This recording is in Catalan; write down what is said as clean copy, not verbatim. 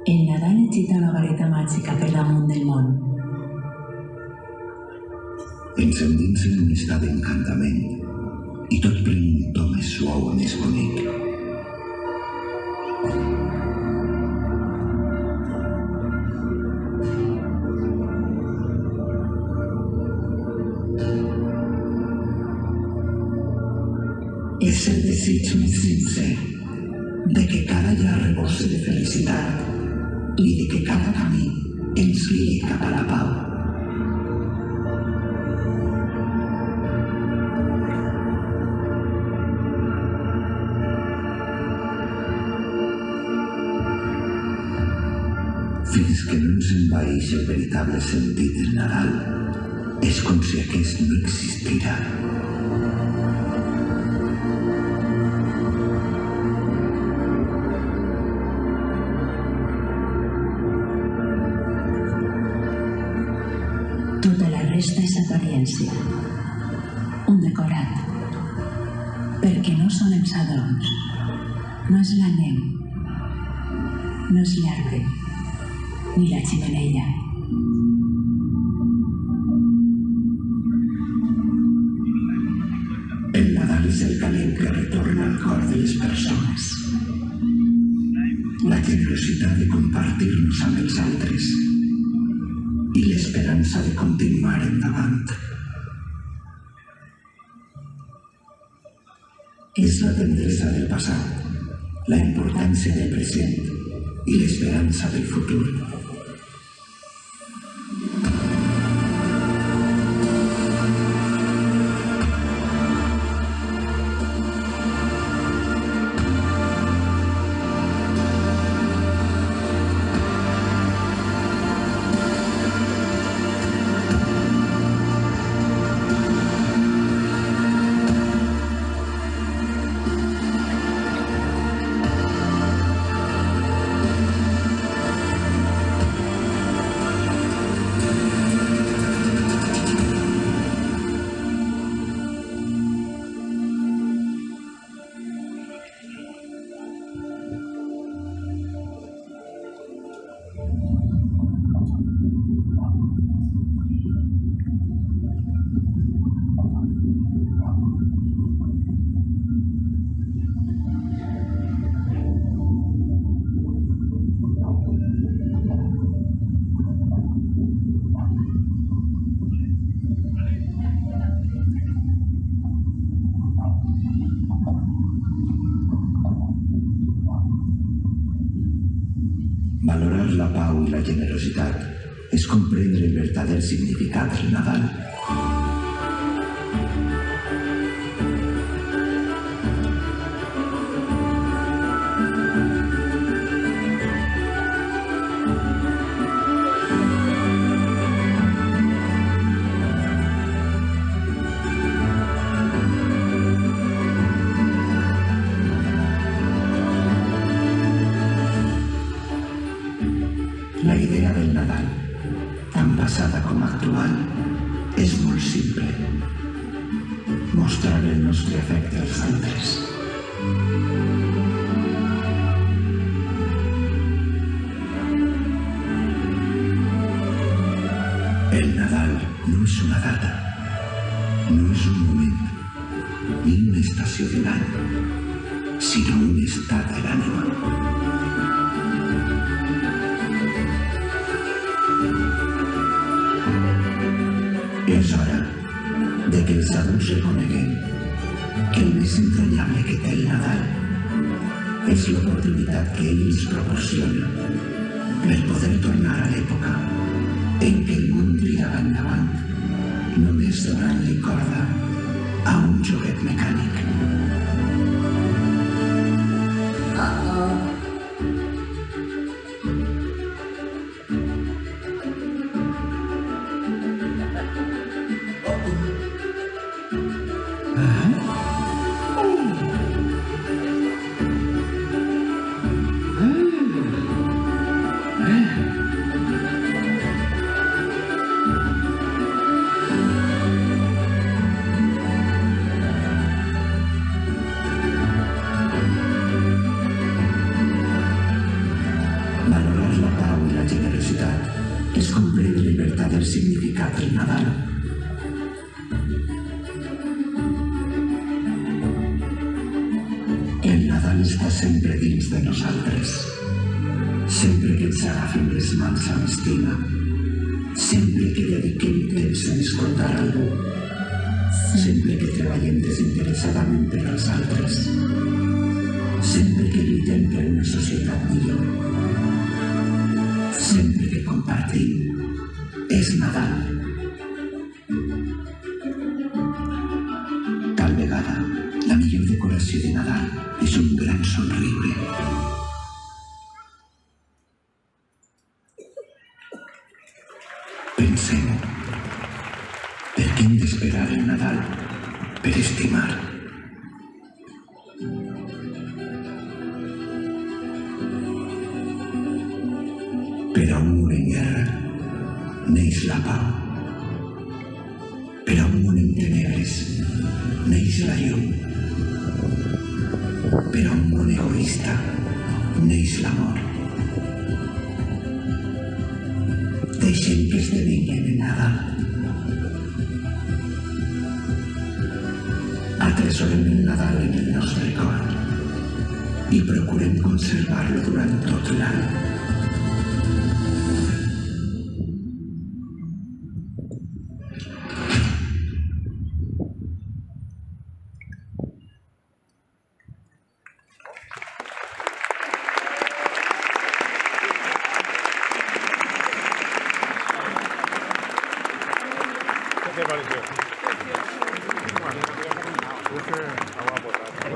El Nadal agita una vareta màgica per damunt del món. Ens endinsa en un estat d'encantament i tot pren un to més suau i més bonic. És el desig més sincer de que cada llar rebosse de felicitat i de que cada camí ens guiï cap a la pau. Fins que no ens envaeix el veritable sentit del Nadal, és com si aquest no existirà. Tota la resta és apariència. Un decorat. Perquè no són els adorns. No és la neu. No és l'arbre. Ni la xemeneia. El Nadal és el calent que retorna al cor de les persones. La generositat de compartir-nos amb els altres i l'esperança de continuar endavant. És la tendresa del passat, la importància del present i l'esperança del futur. Valorar la pau i la generositat és comprendre el verdader significat del Nadal. La idea del Nadal, tan passada com actual, és molt simple. Mostrar el nostre afecte als altres. El Nadal no és una data, no és un moment, ni una estació de l'any, sinó un estat de l'ànima. És hora de que els adults reconeguem que el més entranyable que té el Nadal és l'oportunitat que ell ens proporciona per poder tornar a l'època en què el món triava endavant només donant-li corda a un joguet mecànic. verdader significat del Nadal. El Nadal està sempre dins de nosaltres. Sempre que ens agafem les mans amb estima. Sempre que dediquem temps a escoltar algú. Sempre que treballem desinteressadament per als altres. Sempre que lluitem per una societat millor. Sempre que compartim. És Nadal. Tal vegada, la millor decoració de Nadal és un gran somriure. Pensem, per què hem d'esperar el Nadal per estimar? Per a un món en guerra neix la pau. Per a un món en tenebres neix la llum. Per a un món egoista neix l'amor. Deixem que esdevinguen el Nadal. Atresorem el Nadal en el nostre cor i procurem conservar-lo durant tot l'any. ¿Qué te pareció? Bueno, agua potable.